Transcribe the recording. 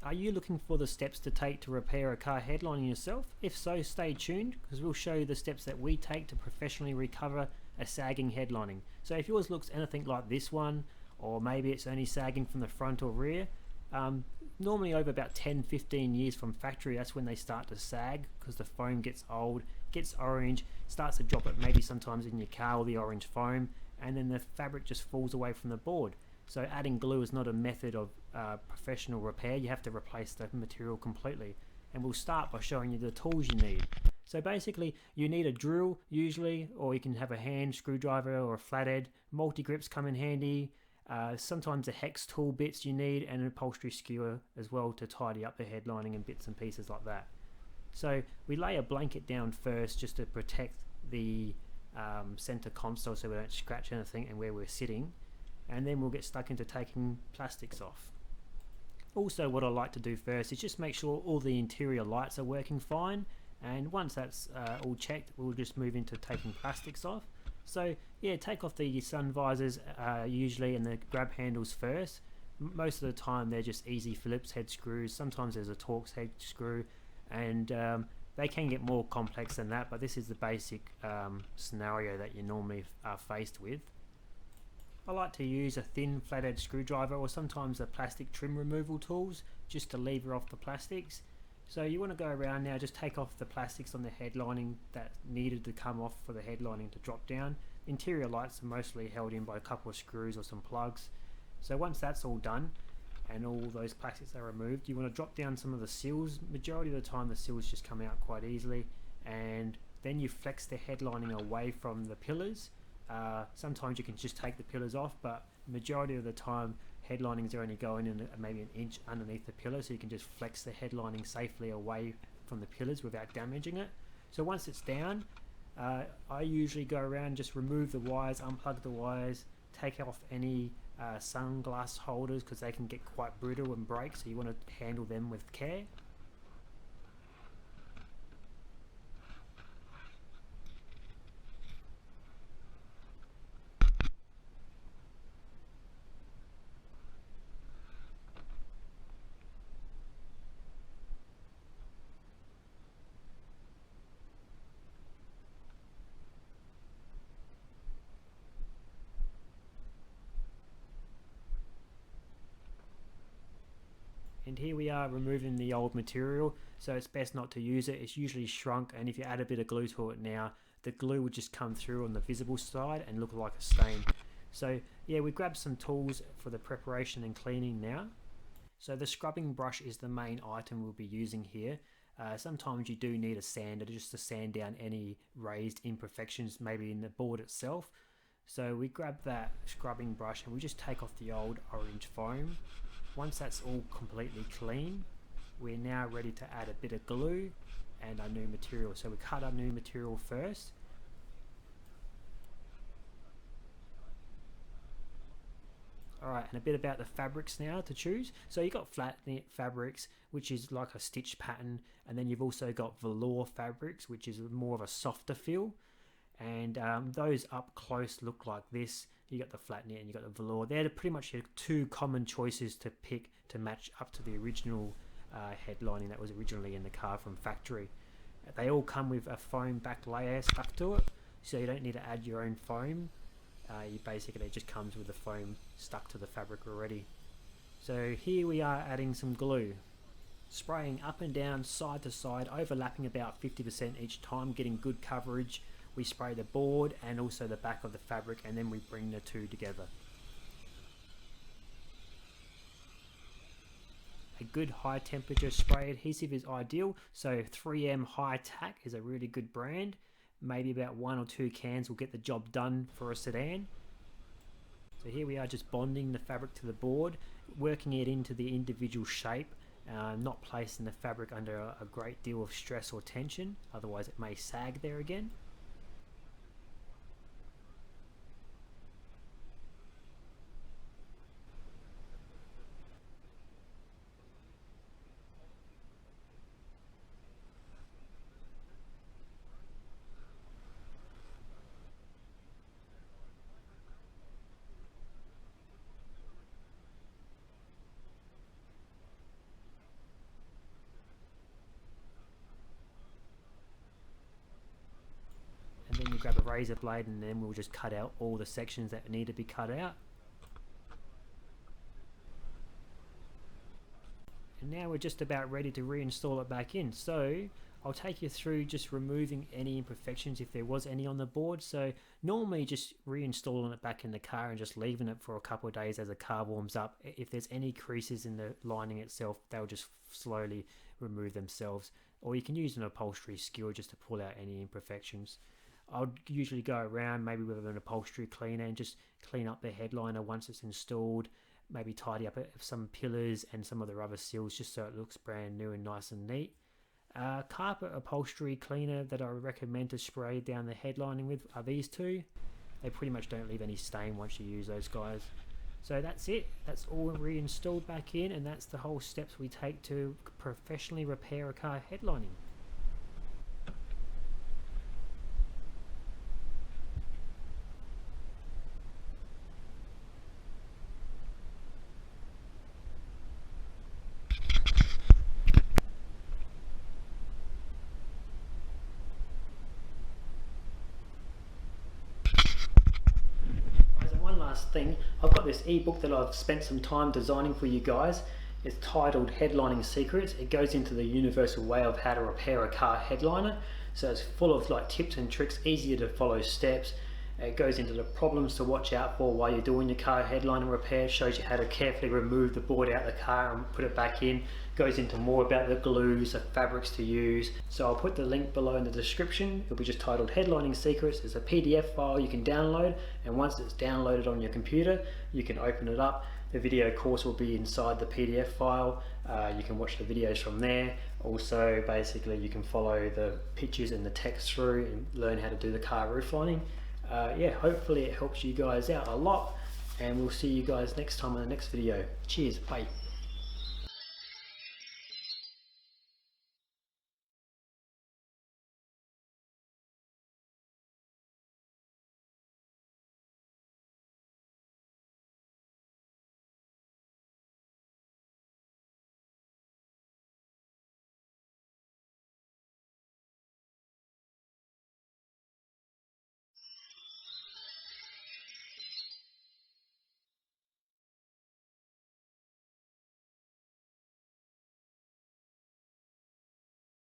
Are you looking for the steps to take to repair a car headlining yourself? If so, stay tuned because we'll show you the steps that we take to professionally recover a sagging headlining. So if yours looks anything like this one, or maybe it's only sagging from the front or rear, normally over about 10-15 years from factory, that's when they start to sag because the foam gets old, gets orange, starts to drop it maybe sometimes in your car, or the orange foam, and then the fabric just falls away from the board. So adding glue is not a method of professional repair. You have to replace the material completely. And we'll start by showing you the tools you need. So basically you need a drill usually, or you can have a hand screwdriver or a flathead. Multi-grips come in handy. Sometimes the hex tool bits you need, and an upholstery skewer as well to tidy up the headlining and bits and pieces like that. So we lay a blanket down first just to protect the center console so we don't scratch anything and where we're sitting. And then we'll get stuck into taking plastics off. Also, what I like to do first is just make sure all the interior lights are working fine, and once that's all checked, we'll just move into taking plastics off. So yeah, take off the sun visors usually, and the grab handles first. Most of the time they're just easy Phillips head screws. Sometimes there's a Torx head screw, and they can get more complex than that, but this is the basic scenario that you normally are faced with. I like to use a thin flathead screwdriver, or sometimes the plastic trim removal tools, just to lever off the plastics. So you want to go around now, just take off the plastics on the headlining that needed to come off for the headlining to drop down. Interior lights are mostly held in by a couple of screws or some plugs. So once that's all done and all those plastics are removed, you want to drop down some of the seals. Majority of the time the seals just come out quite easily, and then you flex the headlining away from the pillars. Sometimes you can just take the pillars off, but majority of the time headlinings are only going in maybe an inch underneath the pillar, so you can just flex the headlining safely away from the pillars without damaging it. So once it's down, I usually go around, just remove the wires, unplug the wires, take off any sunglass holders because they can get quite brittle and break, so you want to handle them with care. And here we are removing the old material, so it's best not to use it. It's usually shrunk, and if you add a bit of glue to it now, the glue will just come through on the visible side and look like a stain. So yeah, we grabbed some tools for the preparation and cleaning now. So the scrubbing brush is the main item we'll be using here. Sometimes you do need a sander just to sand down any raised imperfections maybe in the board itself. So we grab that scrubbing brush and we just take off the old orange foam. Once that's all completely clean, we're now ready to add a bit of glue and our new material. So we cut our new material first. Alright, and a bit about the fabrics now to choose. So you've got flat knit fabrics, which is like a stitch pattern, and then you've also got velour fabrics, which is more of a softer feel. And those up close look like this. You got the flat knit and you got the velour. They're pretty much your two common choices to pick to match up to the original headlining that was originally in the car from factory. They all come with a foam back layer stuck to it, so you don't need to add your own foam. It just comes with the foam stuck to the fabric already. So here we are adding some glue, spraying up and down, side to side, overlapping about 50% each time, getting good coverage. We spray the board and also the back of the fabric, and then we bring the two together. A good high temperature spray adhesive is ideal, so 3M High Tack is a really good brand. Maybe about 1 or 2 cans will get the job done for a sedan. So here we are just bonding the fabric to the board, working it into the individual shape, not placing the fabric under a great deal of stress or tension, otherwise it may sag there again. grab a razor blade and then we'll just cut out all the sections that need to be cut out. And now we're just about ready to reinstall it back in. So I'll take you through just removing any imperfections if there was any on the board. So normally just reinstalling it back in the car and just leaving it for a couple of days as the car warms up. If there's any creases in the lining itself, they'll just slowly remove themselves. Or you can use an upholstery skewer just to pull out any imperfections. I'll usually go around maybe with an upholstery cleaner and just clean up the headliner once it's installed. Maybe tidy up some pillars and some of the other seals just so it looks brand new and nice and neat. Carpet upholstery cleaner that I recommend to spray down the headlining with are these two. They pretty much don't leave any stain once you use those guys. So that's it. That's all reinstalled back in, and that's the whole steps we take to professionally repair a car headlining. Thing, I've got this ebook that I've spent some time designing for you guys. It's titled Headlining Secrets. It goes into the universal way of how to repair a car headliner. So it's full of like tips and tricks, easier to follow steps. It goes into the problems to watch out for while you're doing your car headliner repair, shows you how to carefully remove the board out of the car and put it back in, goes into more about the glues, the fabrics to use. So I'll put the link below in the description. It'll be just titled Headlining Secrets. It's a PDF file you can download, and once it's downloaded on your computer, you can open it up. The video course will be inside the PDF file. You can watch the videos from there. Also, basically, you can follow the pictures and the text through and learn how to do the car roof lining. Yeah, hopefully it helps you guys out a lot, and we'll see you guys next time in the next video. Cheers, bye.